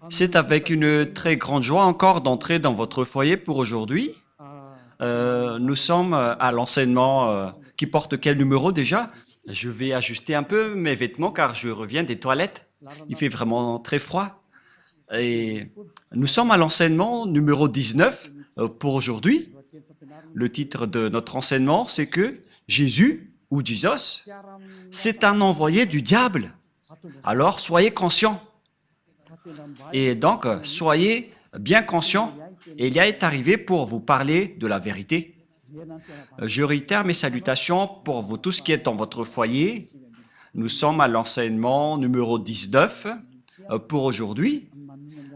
C'est avec une très grande joie encore d'entrer dans votre foyer pour aujourd'hui. Nous sommes à l'enseignement qui porte quel numéro déjà? Je vais ajuster un peu mes vêtements car je reviens des toilettes. Il fait vraiment très froid. Et nous sommes à l'enseignement numéro 19 pour aujourd'hui. Le titre de notre enseignement, c'est que Jésus, ou Jesus, c'est un envoyé du diable. Alors soyez conscients. Et donc, soyez bien conscients. Elia est arrivé pour vous parler de la vérité. Je réitère mes salutations pour vous tous qui êtes dans votre foyer. Nous sommes à l'enseignement numéro 19 pour aujourd'hui.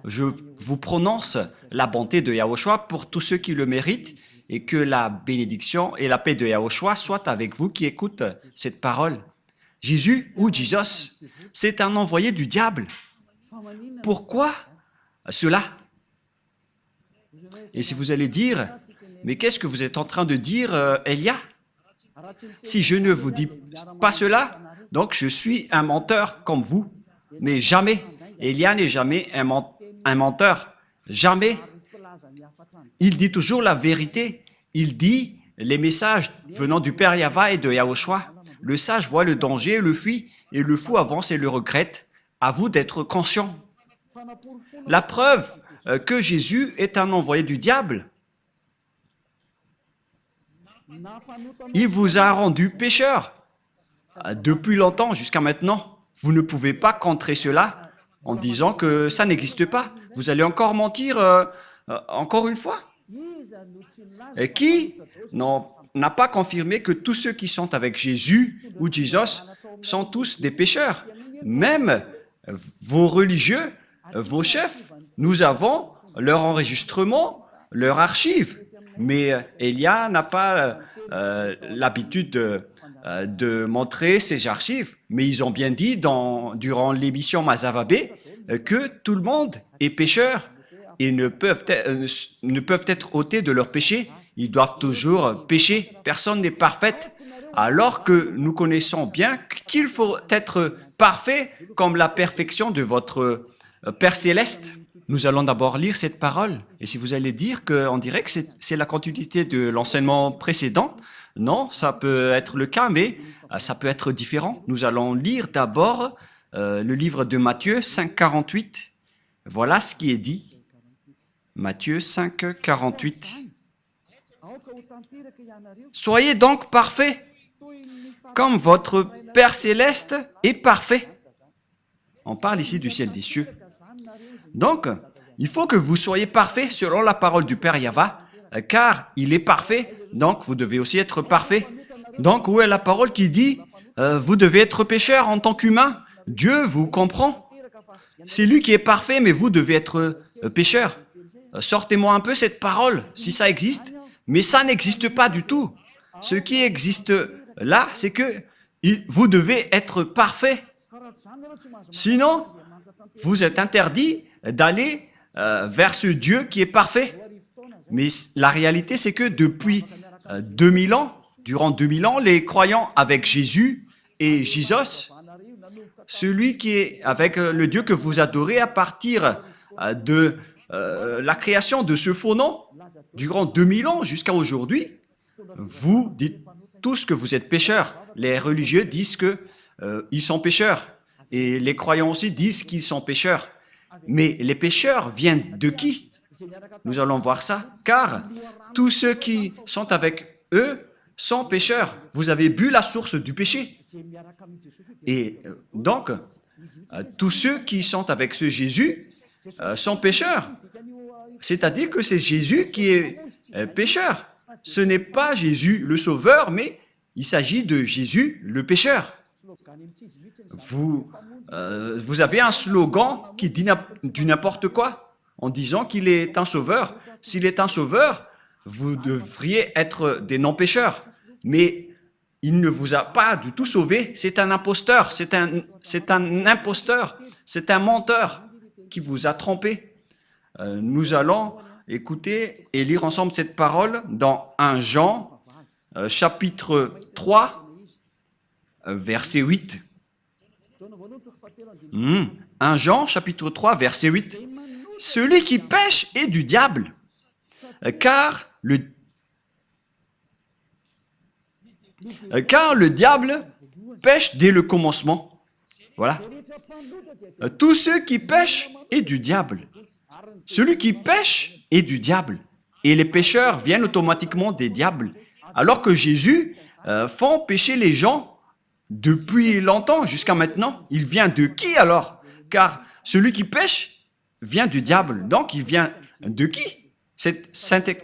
Je vous prononce la bonté de Yahushua pour tous ceux qui le méritent et que la bénédiction et la paix de Yahushua soient avec vous qui écoutent cette parole. Jésus ou Jesus, c'est un envoyé du diable. Pourquoi cela? Et si vous allez dire, mais qu'est-ce que vous êtes en train de dire, Elia? Si je ne vous dis pas cela, donc je suis un menteur comme vous. Mais jamais, Elia n'est jamais un menteur. Jamais. Il dit toujours la vérité. Il dit les messages venant du Père Yahva et de Yahushua. Le sage voit le danger, le fuit, et le fou avance et le regrette. À vous d'être conscient. La preuve que Jésus est un envoyé du diable, il vous a rendu pécheur. Depuis longtemps jusqu'à maintenant, vous ne pouvez pas contrer cela en disant que ça n'existe pas. Vous allez encore mentir encore une fois. Et qui n'a pas confirmé que tous ceux qui sont avec Jésus ou Jesus sont tous des pécheurs? Même vos religieux, vos chefs, nous avons leur enregistrement, leur archive. Mais Elia n'a pas l'habitude de montrer ses archives. Mais ils ont bien dit durant l'émission Mazavabé que tout le monde est pécheur et ne peuvent être ôtés de leur péché. Ils doivent toujours pécher. Personne n'est parfait. Alors que nous connaissons bien qu'il faut être parfait comme la perfection de votre Père Céleste. Nous allons d'abord lire cette parole. Et si vous allez dire qu'on dirait que c'est la continuité de l'enseignement précédent, non, ça peut être le cas, mais ça peut être différent. Nous allons lire d'abord le livre de Matthieu 5, 48. Voilà ce qui est dit. Matthieu 5, 48. Soyez donc parfaits, comme votre Père Céleste est parfait. On parle ici du ciel des cieux. Donc, il faut que vous soyez parfaits selon la parole du Père Yahva, car il est parfait, donc vous devez aussi être parfait. Donc, où est la parole qui dit vous devez être pécheur en tant qu'humain? Dieu vous comprend. C'est lui qui est parfait, mais vous devez être pécheur. Sortez-moi un peu cette parole, si ça existe. Mais ça n'existe pas du tout. Ce qui existe là, c'est que vous devez être parfait. Sinon, vous êtes interdit d'aller vers ce Dieu qui est parfait. Mais la réalité, c'est que depuis 2000 ans, durant 2000 ans, les croyants avec Jésus et Jesus, celui qui est avec le Dieu que vous adorez à partir de la création de ce faux nom, durant 2000 ans jusqu'à aujourd'hui, vous dites tous que vous êtes pécheurs. Les religieux disent qu'ils sont pécheurs. Et les croyants aussi disent qu'ils sont pécheurs. Mais les pécheurs viennent de qui? Nous allons voir ça. Car tous ceux qui sont avec eux sont pécheurs. Vous avez bu la source du péché. Et donc, tous ceux qui sont avec ce Jésus sont pécheurs. C'est-à-dire que c'est Jésus qui est pécheur. Ce n'est pas Jésus le sauveur, mais il s'agit de Jésus le pécheur. Vous avez un slogan qui dit du n'importe quoi en disant qu'il est un sauveur. S'il est un sauveur, vous devriez être des non-pécheurs. Mais il ne vous a pas du tout sauvé. C'est un imposteur. C'est un imposteur. C'est un menteur qui vous a trompé. Nous allons écouter et lire ensemble cette parole dans 1 Jean, chapitre 3, verset 8. 1 Jean, chapitre 3, verset 8. celui qui pêche est du diable, car le diable pêche dès le commencement. Voilà. Tous ceux qui pêchent est du diable. Celui qui pêche est du diable. Et les pécheurs viennent automatiquement des diables. Alors que Jésus fait pécher les gens depuis longtemps jusqu'à maintenant. Il vient de qui alors? Car celui qui pêche vient du diable. Donc il vient de qui?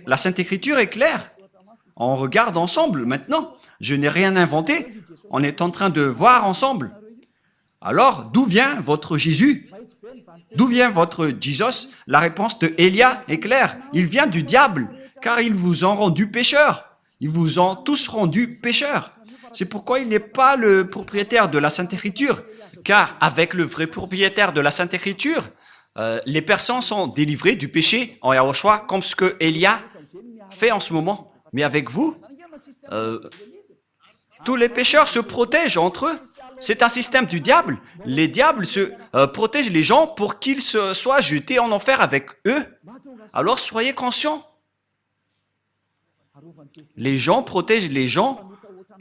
La Sainte Écriture est claire. On regarde ensemble maintenant. Je n'ai rien inventé. On est en train de voir ensemble. Alors, d'où vient votre Jésus? D'où vient votre Jesus? La réponse de Élia est claire. Il vient du diable, car ils vous ont rendu pécheurs. Ils vous ont tous rendus pécheurs. C'est pourquoi il n'est pas le propriétaire de la Sainte Écriture, car avec le vrai propriétaire de la Sainte Écriture, les personnes sont délivrées du péché en Yahushua, comme ce que Élia fait en ce moment. Mais avec vous, tous les pécheurs se protègent entre eux. C'est un système du diable. Les diables se protègent les gens pour qu'ils soient jetés en enfer avec eux. Alors soyez conscients. Les gens protègent les gens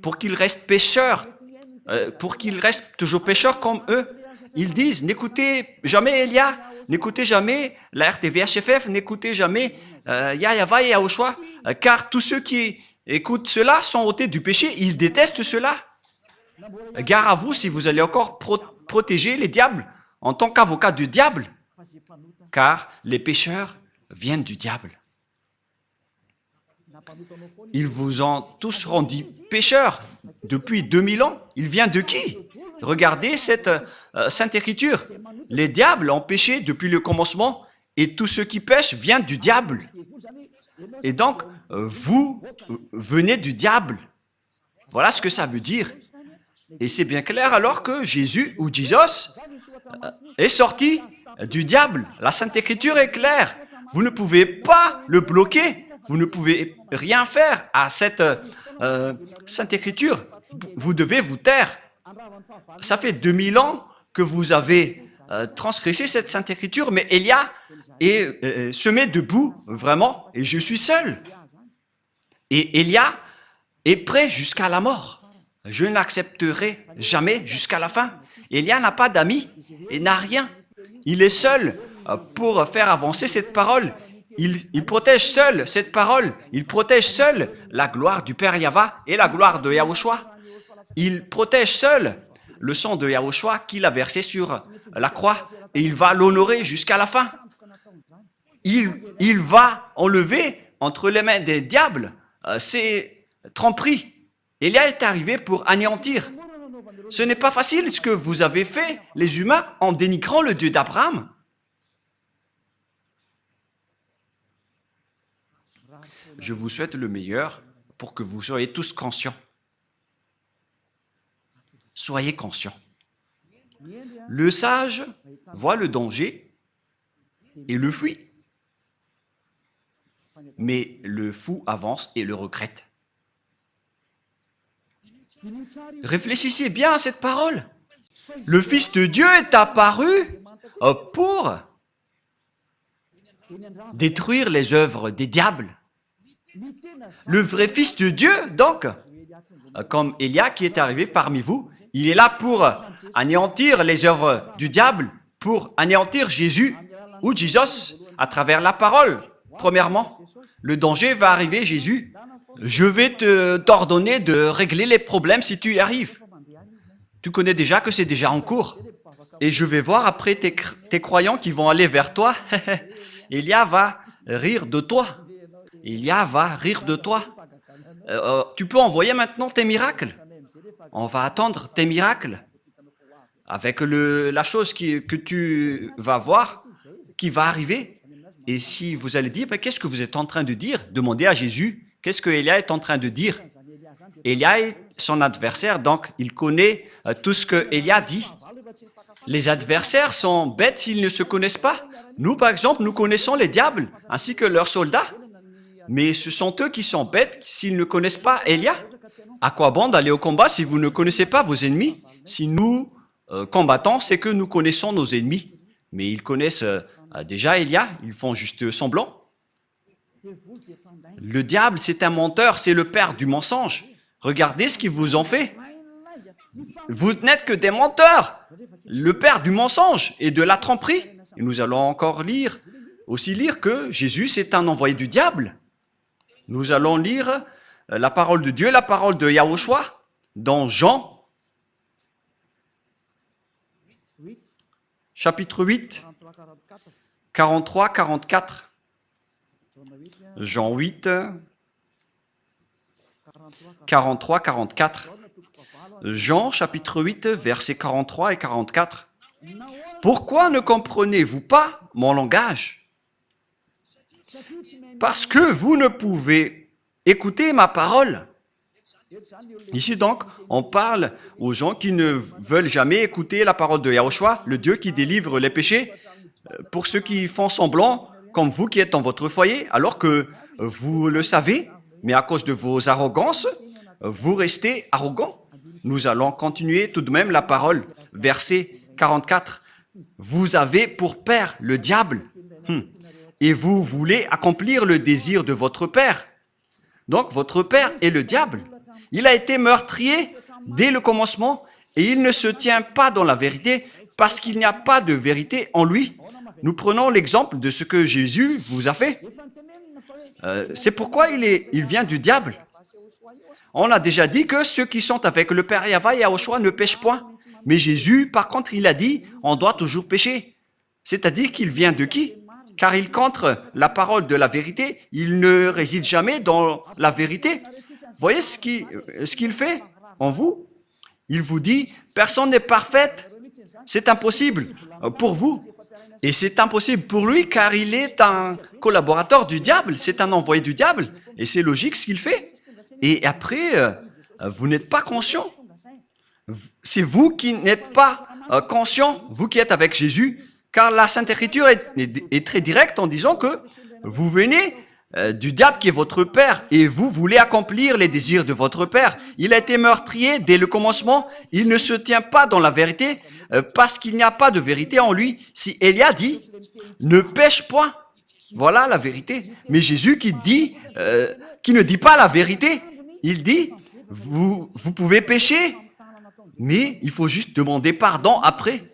pour qu'ils restent pécheurs, pour qu'ils restent toujours pécheurs comme eux. Ils disent, n'écoutez jamais Elia, n'écoutez jamais la RTVHFF, n'écoutez jamais Yahava et Yahushua, car tous ceux qui écoutent cela sont ôtés du péché, ils détestent cela. Gare à vous si vous allez encore protéger les diables en tant qu'avocat du diable, car les pécheurs viennent du diable. Ils vous ont tous rendus pécheurs depuis 2000 ans. Il vient de qui? Regardez cette Sainte Écriture. Les diables ont péché depuis le commencement et tout ce qui pêche vient du diable. Et donc, vous venez du diable. Voilà ce que ça veut dire. Et c'est bien clair alors que Jésus ou Jesus est sorti du diable. La Sainte Écriture est claire. Vous ne pouvez pas le bloquer. Vous ne pouvez rien faire à cette Sainte Écriture. Vous devez vous taire. Ça fait 2000 ans que vous avez transgressé cette Sainte Écriture, mais Élia se met debout, vraiment, et je suis seul. Et Élia est prêt jusqu'à la mort. Je ne l'accepterai jamais jusqu'à la fin. Élia n'a pas d'amis et n'a rien. Il est seul pour faire avancer cette parole. Il protège seul cette parole. Il protège seul la gloire du Père Yahva et la gloire de Yahushua. Il protège seul le sang de Yahushua qu'il a versé sur la croix et il va l'honorer jusqu'à la fin. Il va enlever entre les mains des diables ces tromperies. Élia est arrivé pour anéantir. Ce n'est pas facile ce que vous avez fait, les humains, en dénigrant le Dieu d'Abraham. Je vous souhaite le meilleur pour que vous soyez tous conscients. Soyez conscients. Le sage voit le danger et le fuit. Mais le fou avance et le regrette. Réfléchissez bien à cette parole. Le Fils de Dieu est apparu pour détruire les œuvres des diables. Le vrai Fils de Dieu, donc, comme Élia qui est arrivé parmi vous, il est là pour anéantir les œuvres du diable, pour anéantir Jésus ou Jesus à travers la parole. Premièrement, le danger va arriver, Jésus. Je vais t'ordonner de régler les problèmes si tu y arrives. Tu connais déjà que c'est déjà en cours. Et je vais voir après tes croyants qui vont aller vers toi. Élia va rire de toi. Élia va rire de toi. Tu peux envoyer maintenant tes miracles. On va attendre tes miracles. Avec la chose que tu vas voir, qui va arriver. Et si vous allez dire, qu'est-ce que vous êtes en train de dire? Demandez à Jésus. Qu'est-ce que Élia est en train de dire? Élia est son adversaire, donc il connaît tout ce que Élia dit. Les adversaires sont bêtes s'ils ne se connaissent pas. Nous, par exemple, nous connaissons les diables ainsi que leurs soldats. Mais ce sont eux qui sont bêtes s'ils ne connaissent pas Élia. À quoi bon d'aller au combat si vous ne connaissez pas vos ennemis? Si nous combattons, c'est que nous connaissons nos ennemis. Mais ils connaissent Déjà, Élia, ils font juste semblant. Le diable, c'est un menteur, c'est le père du mensonge. Regardez ce qu'ils vous ont fait. Vous n'êtes que des menteurs, le père du mensonge et de la tromperie. Et nous allons encore aussi lire que Jésus, c'est un envoyé du diable. Nous allons lire la parole de Dieu, la parole de Yahushua, dans Jean, chapitre 8, 43-44. Jean 8, 43-44. Jean, chapitre 8, versets 43 et 44. Pourquoi ne comprenez-vous pas mon langage? Parce que vous ne pouvez écouter ma parole. Ici donc, on parle aux gens qui ne veulent jamais écouter la parole de Yahushua, le Dieu qui délivre les péchés, pour ceux qui font semblant, comme vous qui êtes dans votre foyer, alors que vous le savez, mais à cause de vos arrogances, vous restez arrogants. Nous allons continuer tout de même la parole, verset 44. Vous avez pour père le diable, et vous voulez accomplir le désir de votre père. Donc, votre père est le diable. Il a été meurtrier dès le commencement, et il ne se tient pas dans la vérité, parce qu'il n'y a pas de vérité en lui. Nous prenons l'exemple de ce que Jésus vous a fait. C'est pourquoi il vient du diable. On a déjà dit que ceux qui sont avec le Père Yahva et Yahushua ne pêchent point. Mais Jésus, par contre, il a dit, on doit toujours pécher. C'est-à-dire qu'il vient de qui? Car il contre la parole de la vérité, il ne réside jamais dans la vérité. Voyez ce qu'il fait en vous? Il vous dit, personne n'est parfaite, c'est impossible pour vous. Et c'est impossible pour lui car il est un collaborateur du diable, c'est un envoyé du diable. Et c'est logique ce qu'il fait. Et après, vous n'êtes pas conscient. C'est vous qui n'êtes pas conscient, vous qui êtes avec Jésus, car la Sainte Écriture est très directe en disant que vous venez du diable qui est votre père et vous voulez accomplir les désirs de votre père. Il a été meurtrier dès le commencement, il ne se tient pas dans la vérité parce qu'il n'y a pas de vérité en lui. Si Élia dit « ne pêche point », voilà la vérité. Mais Jésus qui ne dit pas la vérité, il dit « vous pouvez pécher ». Mais il faut juste demander pardon après.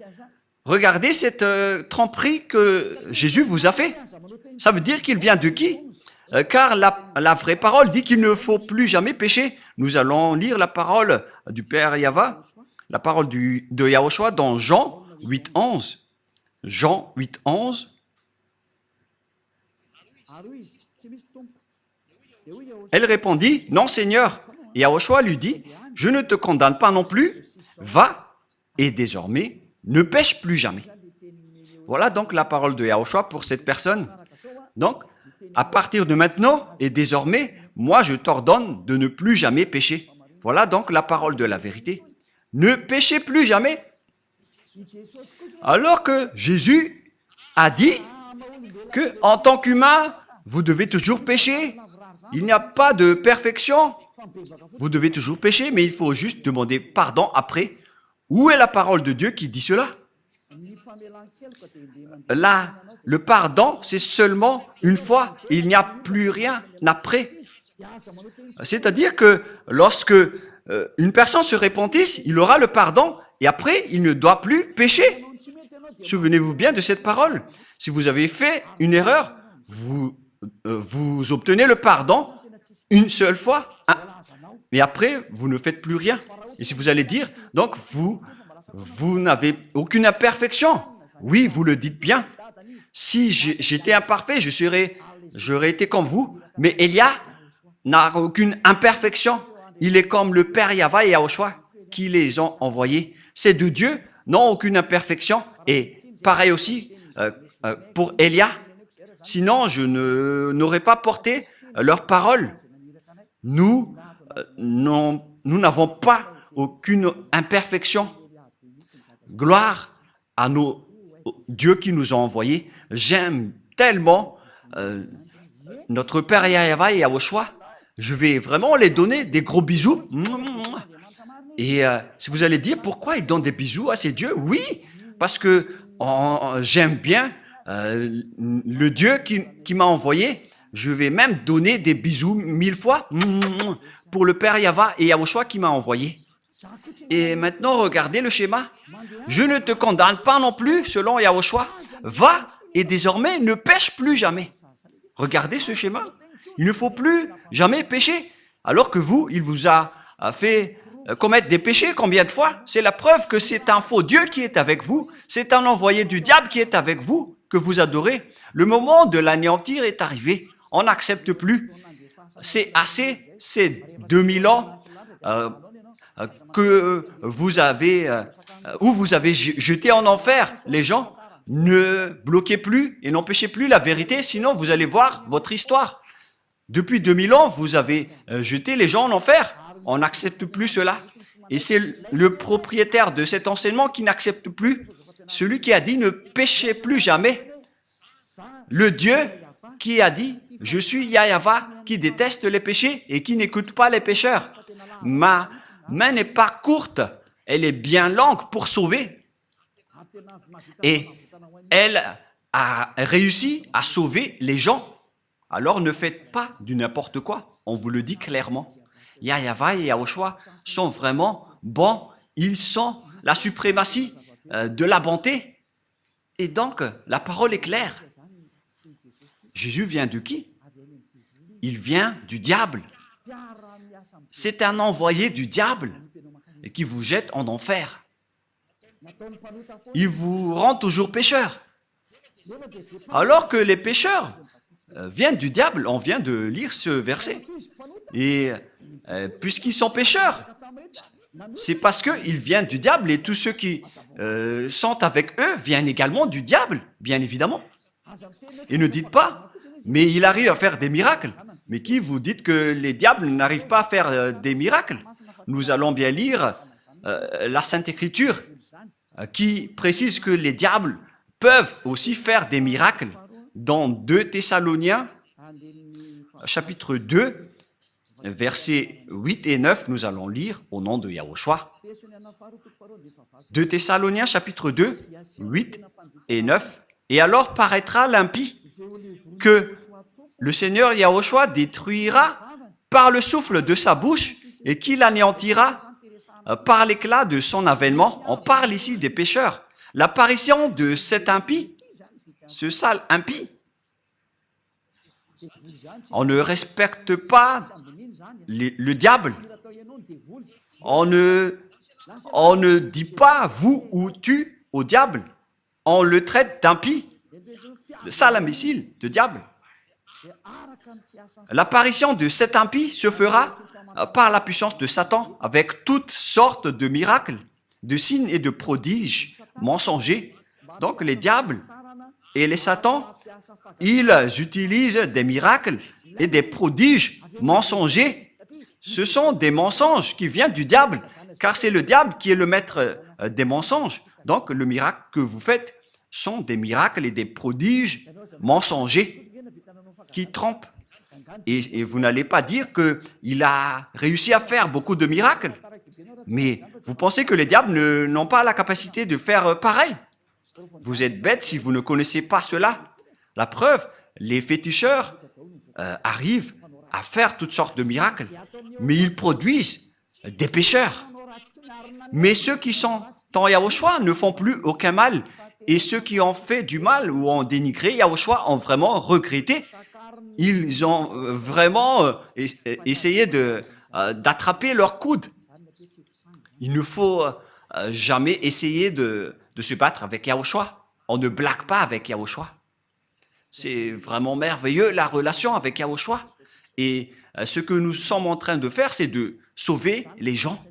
Regardez cette tromperie que Jésus vous a fait. Ça veut dire qu'il vient de qui? Car la vraie parole dit qu'il ne faut plus jamais pécher. Nous allons lire la parole du Père Yahva, la parole de Yahushua dans Jean 8.11. Jean 8.11. Elle répondit, « Non, Seigneur. » Et Yahushua lui dit, « Je ne te condamne pas non plus. Va et désormais, ne pêche plus jamais. » Voilà donc la parole de Yahushua pour cette personne. Donc, à partir de maintenant et désormais, moi je t'ordonne de ne plus jamais pécher. Voilà donc la parole de la vérité. Ne péchez plus jamais. Alors que Jésus a dit que en tant qu'humain, vous devez toujours pécher. Il n'y a pas de perfection. Vous devez toujours pécher, mais il faut juste demander pardon après. Où est la parole de Dieu qui dit cela? Là, le pardon, c'est seulement une fois. Il n'y a plus rien après. C'est-à-dire que lorsque une personne se repentisse, il aura le pardon et après, il ne doit plus pécher. Souvenez-vous bien de cette parole. Si vous avez fait une erreur, vous obtenez le pardon une seule fois. Mais après, vous ne faites plus rien. Et si vous allez dire, donc vous n'avez aucune imperfection. Oui, vous le dites bien. Si j'étais imparfait, j'aurais été comme vous. Mais Élia n'a aucune imperfection. Il est comme le Père Yahva et Yahushua qui les ont envoyés. Ces deux dieux n'ont aucune imperfection. Et pareil aussi pour Élia. Sinon, je n'aurais pas porté leur parole. Nous n'avons pas aucune imperfection. Gloire à nos dieux qui nous ont envoyés. J'aime tellement notre Père Yahva et Yahushua. Je vais vraiment les donner des gros bisous. Et si vous allez dire pourquoi ils donnent des bisous à ces dieux, oui, parce que j'aime bien le Dieu qui m'a envoyé, je vais même donner des bisous 1000 fois pour le Père Yahva et Yahushua qui m'a envoyé. Et maintenant, regardez le schéma. Je ne te condamne pas non plus, selon Yahushua. Va et désormais ne pêche plus jamais. Regardez ce schéma. Il ne faut plus jamais pécher. Alors que vous, il vous a fait commettre des péchés combien de fois? C'est la preuve que c'est un faux Dieu qui est avec vous. C'est un envoyé du diable qui est avec vous, que vous adorez. Le moment de l'anéantir est arrivé. On n'accepte plus. C'est assez, c'est 2000 ans que vous avez, où vous avez jeté en enfer les gens. Ne bloquez plus et n'empêchez plus la vérité, sinon vous allez voir votre histoire. Depuis 2000 ans, vous avez jeté les gens en enfer. On n'accepte plus cela. Et c'est le propriétaire de cet enseignement qui n'accepte plus. Celui qui a dit ne péchez plus jamais. Le Dieu qui a dit « Je suis Yahva qui déteste les péchés et qui n'écoute pas les pécheurs. Ma main n'est pas courte, elle est bien longue pour sauver. » Et elle a réussi à sauver les gens. Alors ne faites pas du n'importe quoi. On vous le dit clairement. Yahva et Yahushua sont vraiment bons. Ils sont la suprématie de la bonté. Et donc, la parole est claire. Jésus vient de qui? Il vient du diable. C'est un envoyé du diable qui vous jette en enfer. Il vous rend toujours pécheur. Alors que les pécheurs viennent du diable, on vient de lire ce verset. Et puisqu'ils sont pécheurs, c'est parce qu'ils viennent du diable et tous ceux qui sont avec eux viennent également du diable, bien évidemment. Et ne dites pas, mais il arrive à faire des miracles. Mais qui vous dites que les diables n'arrivent pas à faire des miracles? Nous allons bien lire la Sainte Écriture qui précise que les diables peuvent aussi faire des miracles. Dans 2 Thessaloniens, chapitre 2, versets 8 et 9, nous allons lire au nom de Yahushua. 2 Thessaloniens, chapitre 2, 8 et 9. Et alors paraîtra l'impie que le Seigneur Yahushua détruira par le souffle de sa bouche et qu'il anéantira par l'éclat de son avènement. On parle ici des pécheurs. L'apparition de cet impie, ce sale impie, on ne respecte pas le diable. On ne dit pas vous ou tu au diable. On le traite d'impie, de sale imbécile, de diable. L'apparition de cet impie se fera par la puissance de Satan avec toutes sortes de miracles, de signes et de prodiges mensongers. Donc les diables et les satans, ils utilisent des miracles et des prodiges mensongers. Ce sont des mensonges qui viennent du diable, car c'est le diable qui est le maître des mensonges. Donc le miracle que vous faites sont des miracles et des prodiges mensongers qui trompent. Et vous n'allez pas dire qu'il a réussi à faire beaucoup de miracles. Mais vous pensez que les diables n'ont pas la capacité de faire pareil? Vous êtes bête si vous ne connaissez pas cela. La preuve, les féticheurs arrivent à faire toutes sortes de miracles, mais ils produisent des pécheurs. Mais ceux qui sont en Yahushua ne font plus aucun mal. Et ceux qui ont fait du mal ou ont dénigré Yahushua ont vraiment regretté. Ils ont vraiment essayé d'attraper leur coude. Il ne faut jamais essayer de se battre avec Yahushua. On ne blague pas avec Yahushua. C'est vraiment merveilleux la relation avec Yahushua. Et ce que nous sommes en train de faire, c'est de sauver les gens.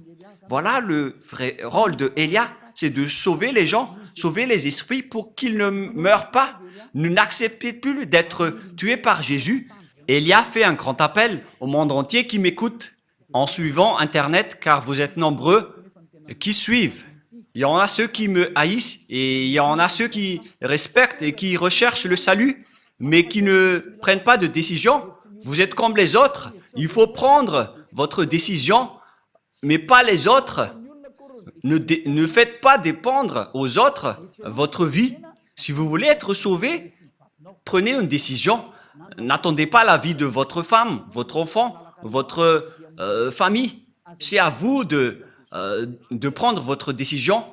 Voilà le vrai rôle de Élia, c'est de sauver les gens, sauver les esprits pour qu'ils ne meurent pas. Ne n'acceptez plus d'être tués par Jésus. Élia fait un grand appel au monde entier qui m'écoute en suivant Internet, car vous êtes nombreux qui suivent. Il y en a ceux qui me haïssent et il y en a ceux qui respectent et qui recherchent le salut, mais qui ne prennent pas de décision. Vous êtes comme les autres. Il faut prendre votre décision, mais pas les autres. Ne faites pas dépendre aux autres votre vie. Si vous voulez être sauvé, prenez une décision. N'attendez pas la vie de votre femme, votre enfant, votre famille. C'est à vous de prendre votre décision.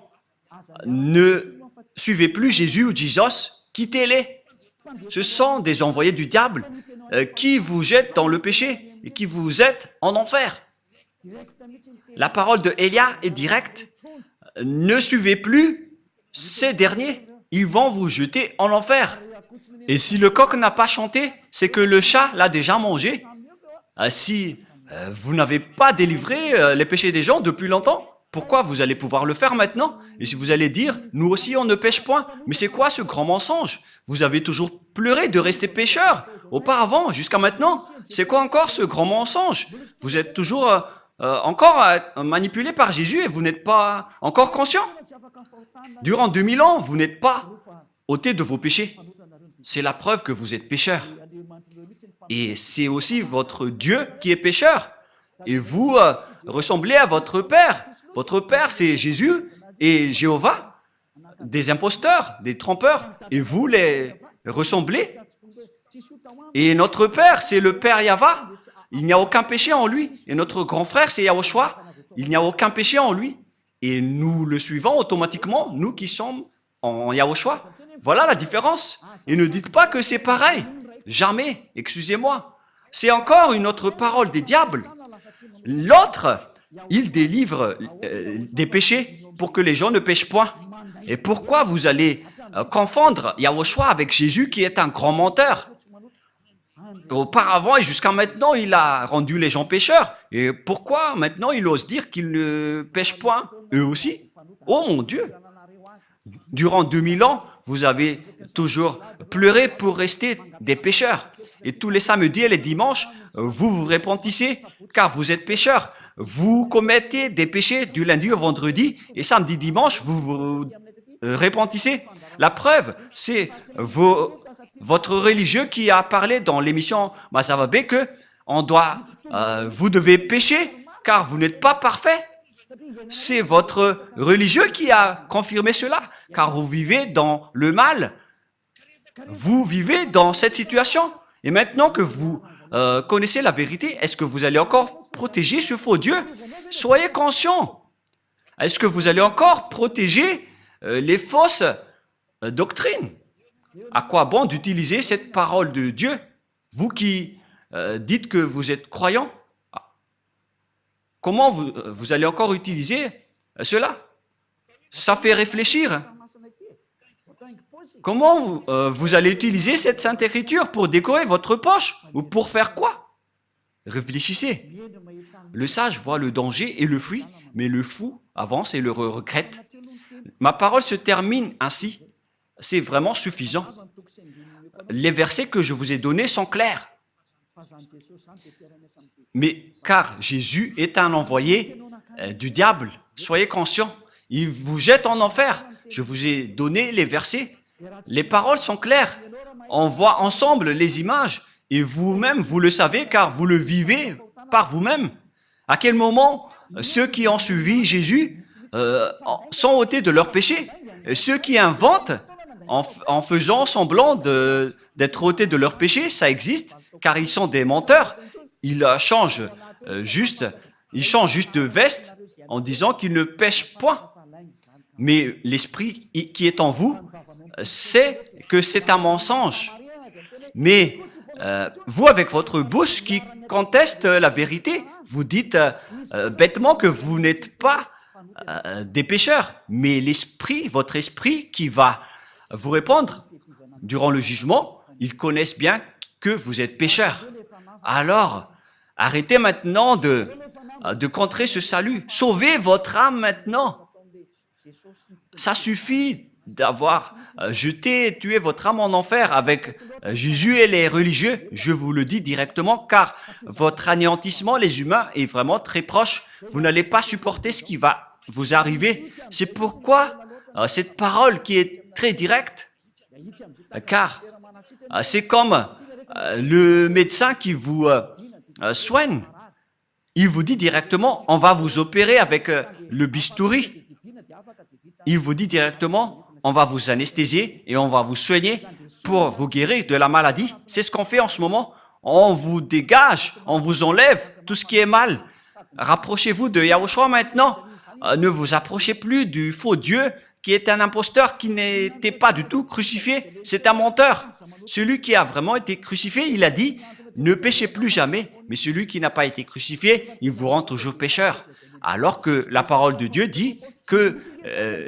Ne suivez plus Jésus ou Jesus, quittez-les. Ce sont des envoyés du diable qui vous jettent dans le péché et qui vous jettent en enfer. La parole de Élia est directe. Ne suivez plus ces derniers. Ils vont vous jeter en enfer. Et si le coq n'a pas chanté, c'est que le chat l'a déjà mangé. Si vous n'avez pas délivré les péchés des gens depuis longtemps, pourquoi vous allez pouvoir le faire maintenant? Et si vous allez dire, nous aussi on ne pêche point. Mais c'est quoi ce grand mensonge? Vous avez toujours pleuré de rester pécheur auparavant, jusqu'à maintenant. C'est quoi encore ce grand mensonge? Vous êtes toujours encore manipulé par Jésus et vous n'êtes pas encore conscient. Durant 2000 ans, vous n'êtes pas ôté de vos péchés. C'est la preuve que vous êtes pécheur. Et c'est aussi votre Dieu qui est pécheur. Et vous ressemblez à votre Père. Votre Père, c'est Jésus et Jéhovah, des imposteurs, des trompeurs. Et vous les ressemblez. Et notre Père, c'est le Père Yahva. Il n'y a aucun péché en lui. Et notre grand frère, c'est Yahushua. Il n'y a aucun péché en lui. Et nous le suivons automatiquement, nous qui sommes en Yahushua. Voilà la différence. Et ne dites pas que c'est pareil. Jamais. Excusez-moi. C'est encore une autre parole des diables. L'autre, il délivre des péchés pour que les gens ne pêchent point. Et pourquoi vous allez confondre Yahushua avec Jésus qui est un grand menteur? Auparavant et jusqu'à maintenant, il a rendu les gens pécheurs. Et pourquoi maintenant il ose dire qu'ils ne pêchent point? Eux aussi? Oh mon Dieu! Durant 2000 ans, vous avez toujours pleuré pour rester des pécheurs. Et tous les samedis et les dimanches, vous vous repentissez car vous êtes pécheurs. Vous commettez des péchés du lundi au vendredi et samedi, dimanche, vous vous repentissez. La preuve, c'est votre religieux qui a parlé dans l'émission Masavabe que vous devez pécher car vous n'êtes pas parfait. C'est votre religieux qui a confirmé cela, car vous vivez dans le mal. Vous vivez dans cette situation. Et maintenant que vous connaissez la vérité, est-ce que vous allez encore protéger ce faux Dieu? Soyez conscient. Est-ce que vous allez encore protéger les fausses doctrines? À quoi bon d'utiliser cette parole de Dieu? Vous qui dites que vous êtes croyant, comment vous allez encore utiliser cela? Ça fait réfléchir. Comment vous allez utiliser cette Sainte Écriture pour décorer votre poche? Ou pour faire quoi? Réfléchissez. Le sage voit le danger et le fuit, mais le fou avance et le regrette. Ma parole se termine ainsi. C'est vraiment suffisant. Les versets que je vous ai donnés sont clairs. Mais car Jésus est un envoyé du diable, soyez conscients. Il vous jette en enfer. Je vous ai donné les versets. Les paroles sont claires. On voit ensemble les images. Et vous-même, vous le savez car vous le vivez par vous-même. À quel moment ceux qui ont suivi Jésus sont ôtés de leurs péchés? Ceux qui inventent en faisant semblant d'être ôtés de leurs péchés, ça existe car ils sont des menteurs. Ils changent juste de veste en disant qu'ils ne pêchent point. Mais l'esprit qui est en vous sait que c'est un mensonge. Mais vous, avec votre bouche qui conteste la vérité, vous dites bêtement que vous n'êtes pas des pécheurs. Mais l'esprit, votre esprit qui va vous répondre durant le jugement, ils connaissent bien que vous êtes pécheurs. Alors, arrêtez maintenant de contrer ce salut. Sauvez votre âme maintenant. Ça suffit d'avoir jeté et tué votre âme en enfer avec Jésus et les religieux. Je vous le dis directement, car votre anéantissement, les humains, est vraiment très proche. Vous n'allez pas supporter ce qui va vous arriver. C'est pourquoi cette parole qui est très directe, car c'est comme le médecin qui vous soigne. Il vous dit directement, on va vous opérer avec le bistouri. Il vous dit directement, on va vous anesthésier et on va vous soigner pour vous guérir de la maladie. C'est ce qu'on fait en ce moment. On vous dégage, on vous enlève tout ce qui est mal. Rapprochez-vous de Yahushua maintenant. Ne vous approchez plus du faux Dieu qui est un imposteur, qui n'était pas du tout crucifié. C'est un menteur. Celui qui a vraiment été crucifié, il a dit, ne péchez plus jamais. Mais celui qui n'a pas été crucifié, il vous rend toujours pécheur. Alors que la parole de Dieu dit que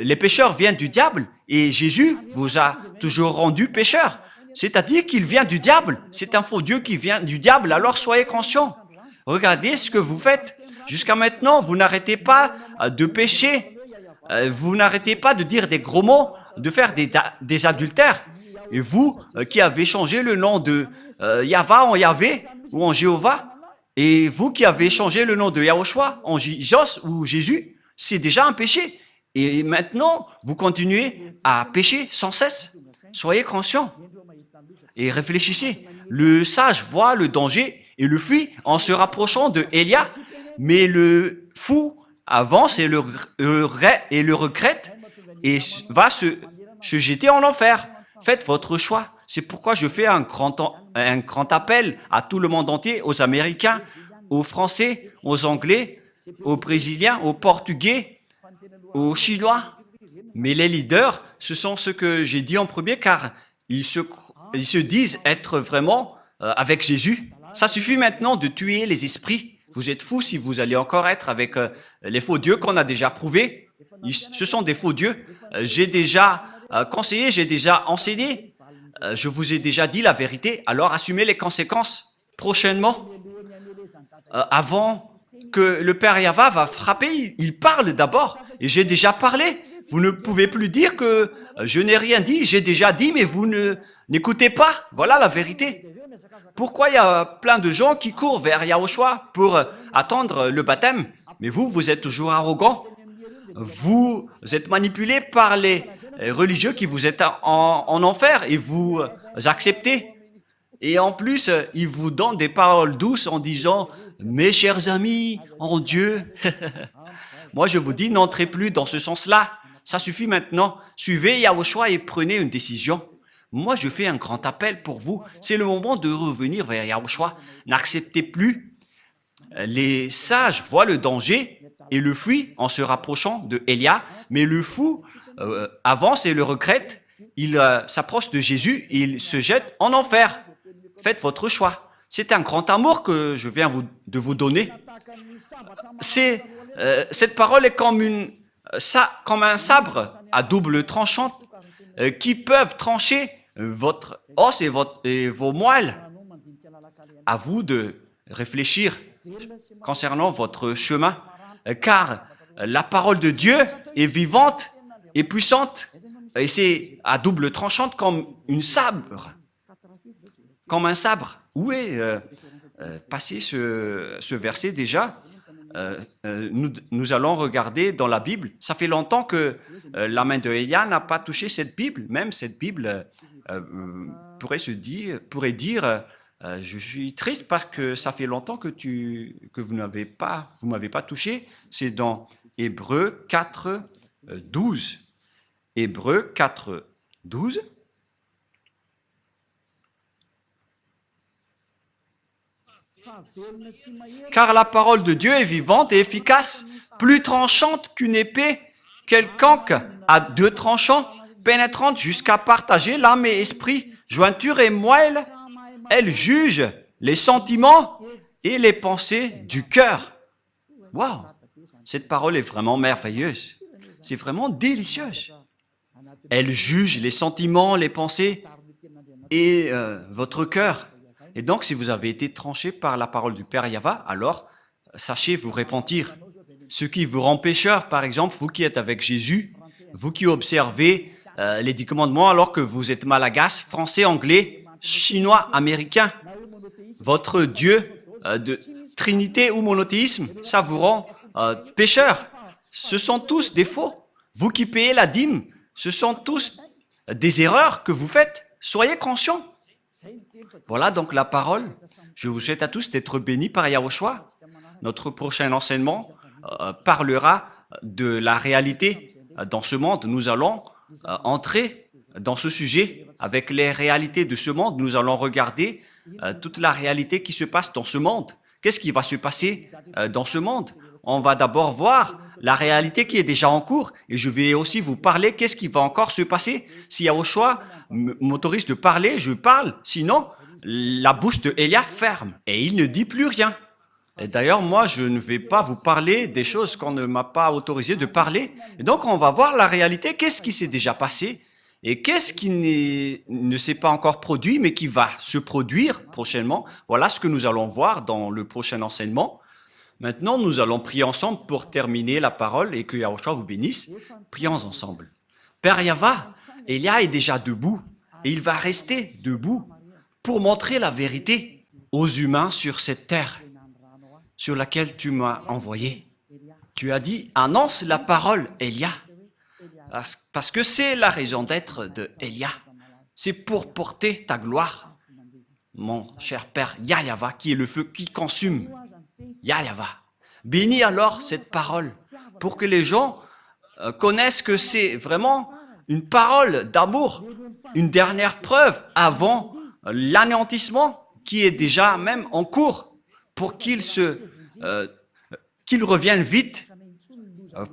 les pécheurs viennent du diable et Jésus vous a toujours rendu pécheur. C'est-à-dire qu'il vient du diable. C'est un faux Dieu qui vient du diable, alors soyez conscients. Regardez ce que vous faites. Jusqu'à maintenant, vous n'arrêtez pas de pécher. Vous n'arrêtez pas de dire des gros mots, de faire des adultères. Et vous qui avez changé le nom de Yahva en Yahvé ou en Jéhovah, et vous qui avez changé le nom de Yahushua en Jos ou Jésus, c'est déjà un péché. Et maintenant, vous continuez à pécher sans cesse. Soyez conscients et réfléchissez. Le sage voit le danger et le fuit en se rapprochant de Élia, mais le fou avance et le regrette et va se jeter en enfer. Faites votre choix. C'est pourquoi je fais un grand appel à tout le monde entier, aux Américains, aux Français, aux Anglais, aux Brésiliens, aux Portugais, aux Chinois. Mais les leaders, ce sont ceux que j'ai dit en premier, car ils se disent être vraiment avec Jésus. Ça suffit maintenant de tuer les esprits. Vous êtes fous si vous allez encore être avec les faux dieux qu'on a déjà prouvés. Ce sont des faux dieux. J'ai déjà conseillé, j'ai déjà enseigné. Je vous ai déjà dit la vérité. Alors assumez les conséquences prochainement. Avant que le Père Yahva va frapper, il parle d'abord. Et j'ai déjà parlé. Vous ne pouvez plus dire que je n'ai rien dit. J'ai déjà dit, mais vous n'écoutez pas. Voilà la vérité. Pourquoi il y a plein de gens qui courent vers Yahushua pour attendre le baptême? Mais vous êtes toujours arrogant. Vous êtes manipulé par les religieux qui vous êtes en enfer et vous acceptez. Et en plus, ils vous donnent des paroles douces en disant « Mes chers amis, en Dieu ». Moi, je vous dis, n'entrez plus dans ce sens-là. Ça suffit maintenant. Suivez Yahushua et prenez une décision. Moi, je fais un grand appel pour vous. C'est le moment de revenir vers Yahushua. N'acceptez plus. Les sages voient le danger et le fuient en se rapprochant de Élia, mais le fou avance et le regrette. Il s'approche de Jésus et il se jette en enfer. Faites votre choix. C'est un grand amour que je viens de vous donner. Cette parole est comme un sabre à double tranchant qui peuvent trancher votre os et vos moelles. À vous de réfléchir concernant votre chemin, car la parole de Dieu est vivante et puissante, et c'est à double tranchante comme un sabre. Où est passé ce verset déjà? Nous allons regarder dans la Bible. Ça fait longtemps que la main de Élia n'a pas touché cette Bible. Même cette Bible pourrait dire je suis triste parce que ça fait longtemps que vous m'avez pas touché. C'est dans Hébreux 4, 12. Hébreux 4, 12. Car la parole de Dieu est vivante et efficace, plus tranchante qu'une épée quelconque à deux tranchants, pénétrante jusqu'à partager l'âme et esprit, jointure et moelle. Elle juge les sentiments et les pensées du cœur. Waouh! Cette parole est vraiment merveilleuse. C'est vraiment délicieuse. Elle juge les sentiments, les pensées et votre cœur. Et donc, si vous avez été tranché par la parole du Père Yahva, alors sachez vous repentir. Ce qui vous rend pécheur, par exemple, vous qui êtes avec Jésus, vous qui observez les 10 commandements alors que vous êtes malagasy, français, anglais, chinois, américain, votre Dieu de Trinité ou monothéisme, ça vous rend pécheur. Ce sont tous des faux. Vous qui payez la dîme, ce sont tous des erreurs que vous faites. Soyez conscients. Voilà donc la parole. Je vous souhaite à tous d'être bénis par Yahushua. Notre prochain enseignement parlera de la réalité. Dans ce monde, nous allons entrer dans ce sujet avec les réalités de ce monde. Nous allons regarder toute la réalité qui se passe dans ce monde. Qu'est-ce qui va se passer dans ce monde? On va d'abord voir la réalité qui est déjà en cours et je vais aussi vous parler qu'est-ce qui va encore se passer. Si Yahushua m'autorise de parler, je parle. Sinon, la bouche de Élia ferme et il ne dit plus rien. Et d'ailleurs, moi, je ne vais pas vous parler des choses qu'on ne m'a pas autorisé de parler. Et donc, on va voir la réalité, qu'est-ce qui s'est déjà passé et qu'est-ce qui ne s'est pas encore produit, mais qui va se produire prochainement. Voilà ce que nous allons voir dans le prochain enseignement. Maintenant, nous allons prier ensemble pour terminer la parole et que Yahushua vous bénisse. Prions ensemble. Père Yahva, Élia est déjà debout et il va rester debout pour montrer la vérité aux humains sur cette terre sur laquelle tu m'as envoyé. Tu as dit, annonce la parole, Élia, parce que c'est la raison d'être de Élia. C'est pour porter ta gloire, mon cher Père Yahva, qui est le feu qui consume. Yahva. Bénis alors cette parole pour que les gens connaissent que c'est vraiment une parole d'amour, une dernière preuve avant l'anéantissement qui est déjà même en cours pour qu'ils reviennent vite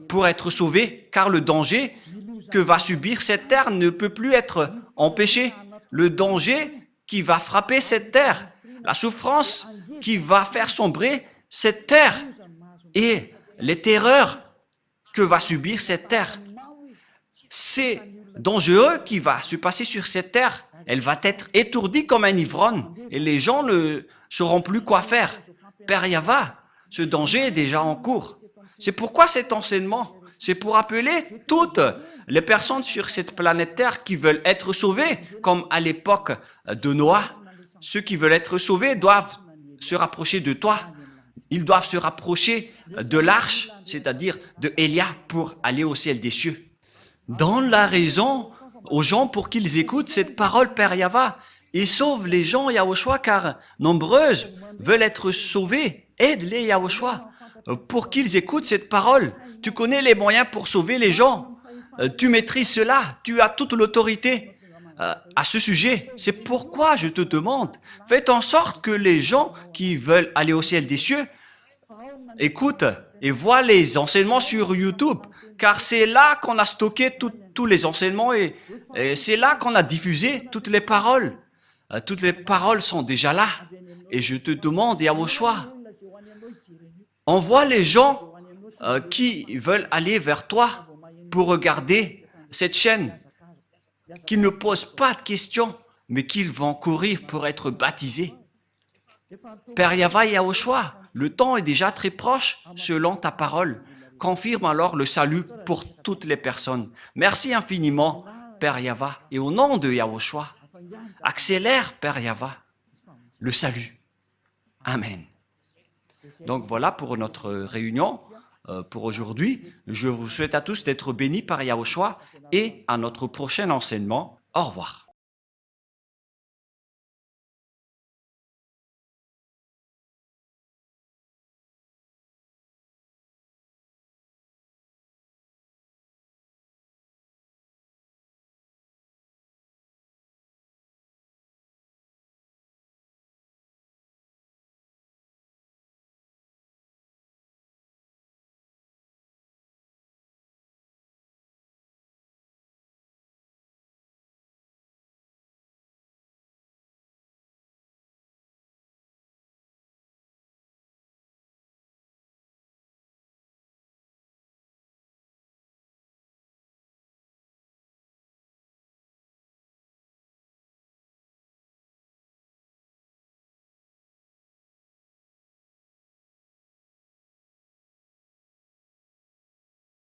pour être sauvés, car le danger que va subir cette terre ne peut plus être empêché. Le danger qui va frapper cette terre, la souffrance qui va faire sombrer cette terre et les terreurs que va subir cette terre. C'est dangereux qui va se passer sur cette terre. Elle va être étourdie comme un ivrogne et les gens ne sauront plus quoi faire. Père Yahva, ce danger est déjà en cours. C'est pourquoi cet enseignement, c'est pour appeler toutes les personnes sur cette planète Terre qui veulent être sauvées, comme à l'époque de Noah. Ceux qui veulent être sauvés doivent se rapprocher de toi. Ils doivent se rapprocher de l'arche, c'est-à-dire de Élia, pour aller au ciel des cieux. Donne la raison aux gens pour qu'ils écoutent cette parole, Père Yahva, et sauve les gens, Yahushua, car nombreuses veulent être sauvées. Aide-les, Yahushua, pour qu'ils écoutent cette parole. Tu connais les moyens pour sauver les gens. Tu maîtrises cela. Tu as toute l'autorité à ce sujet. C'est pourquoi je te demande, faites en sorte que les gens qui veulent aller au ciel des cieux écoutent et voient les enseignements sur YouTube, car c'est là qu'on a stocké tous les enseignements et c'est là qu'on a diffusé toutes les paroles. Toutes les paroles sont déjà là. Et je te demande, Yahushua, envoie les gens qui veulent aller vers toi pour regarder cette chaîne, qui ne posent pas de questions, mais qu'ils vont courir pour être baptisés. Père Yahva et Yahushua, le temps est déjà très proche selon ta parole. Confirme alors le salut pour toutes les personnes. Merci infiniment, Père Yahva, et au nom de Yahushua, accélère, Père Yahva, le salut. Amen. Donc voilà pour notre réunion pour aujourd'hui. Je vous souhaite à tous d'être bénis par Yahushua et à notre prochain enseignement. Au revoir.